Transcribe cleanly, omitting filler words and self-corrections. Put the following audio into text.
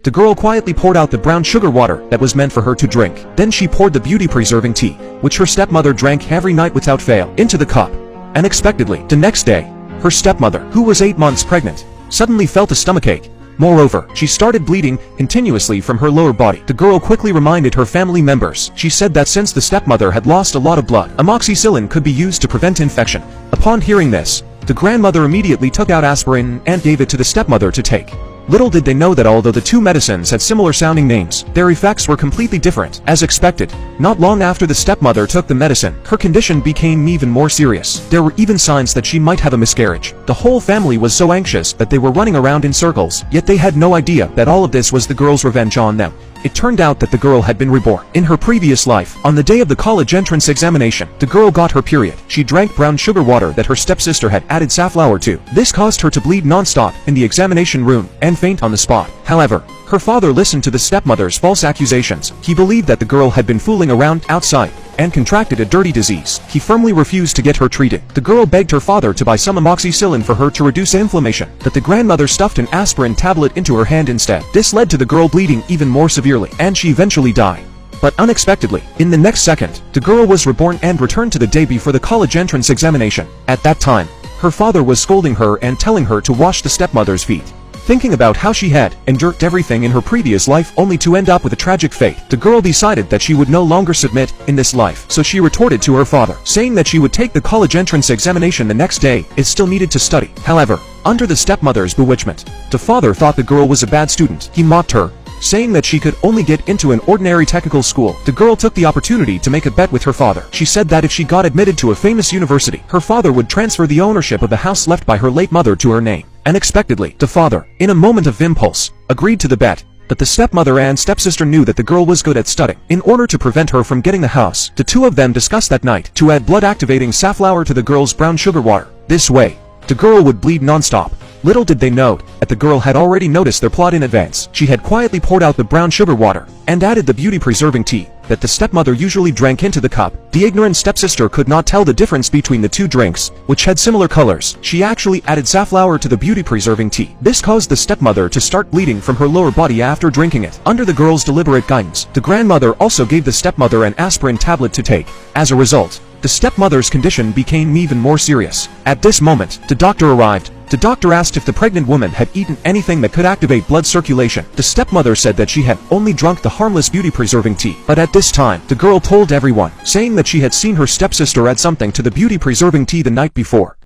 The girl quietly poured out the brown sugar water that was meant for her to drink. Then she poured the beauty-preserving tea, which her stepmother drank every night without fail, into the cup. Unexpectedly, the next day, her stepmother, who was 8 months pregnant, suddenly felt a stomachache. Moreover, she started bleeding continuously from her lower body. The girl quickly reminded her family members. She said that since the stepmother had lost a lot of blood, amoxicillin could be used to prevent infection. Upon hearing this, the grandmother immediately took out aspirin and gave it to the stepmother to take. Little did they know that although the two medicines had similar-sounding names, their effects were completely different. As expected, not long after the stepmother took the medicine, her condition became even more serious. There were even signs that she might have a miscarriage. The whole family was so anxious that they were running around in circles, yet they had no idea that all of this was the girl's revenge on them. It turned out that the girl had been reborn. In her previous life, on the day of the college entrance examination, the girl got her period. She drank brown sugar water that her stepsister had added safflower to. This caused her to bleed non-stop in the examination room and faint on the spot. However, her father listened to the stepmother's false accusations. He believed that the girl had been fooling around outside and contracted a dirty disease. He firmly refused to get her treated. The girl begged her father to buy some amoxicillin for her to reduce inflammation, but the grandmother stuffed an aspirin tablet into her hand instead. This led to the girl bleeding even more severely, and she eventually died. But unexpectedly, in the next second, the girl was reborn and returned to the day before the college entrance examination. At that time, her father was scolding her and telling her to wash the stepmother's feet. Thinking about how she had endured everything in her previous life only to end up with a tragic fate, the girl decided that she would no longer submit in this life. So she retorted to her father, saying that she would take the college entrance examination the next day, it still needed to study. However, under the stepmother's bewitchment, the father thought the girl was a bad student. He mocked her, saying that she could only get into an ordinary technical school. The girl took the opportunity to make a bet with her father. She said that if she got admitted to a famous university, her father would transfer the ownership of the house left by her late mother to her name. Unexpectedly, the father, in a moment of impulse, agreed to the bet. But the stepmother and stepsister knew that the girl was good at studying. In order to prevent her from getting the house, the two of them discussed that night to add blood-activating safflower to the girl's brown sugar water. This way, the girl would bleed non-stop. Little did they know that the girl had already noticed their plot in advance. She had quietly poured out the brown sugar water and added the beauty-preserving tea that the stepmother usually drank into the cup. The ignorant stepsister could not tell the difference between the two drinks, which had similar colors. She actually added safflower to the beauty-preserving tea. This caused the stepmother to start bleeding from her lower body after drinking it. Under the girl's deliberate guidance, the grandmother also gave the stepmother an aspirin tablet to take. As a result, the stepmother's condition became even more serious. At this moment, the doctor arrived. The doctor asked if the pregnant woman had eaten anything that could activate blood circulation. The stepmother said that she had only drunk the harmless beauty-preserving tea. But at this time, the girl told everyone, saying that she had seen her stepsister add something to the beauty-preserving tea the night before.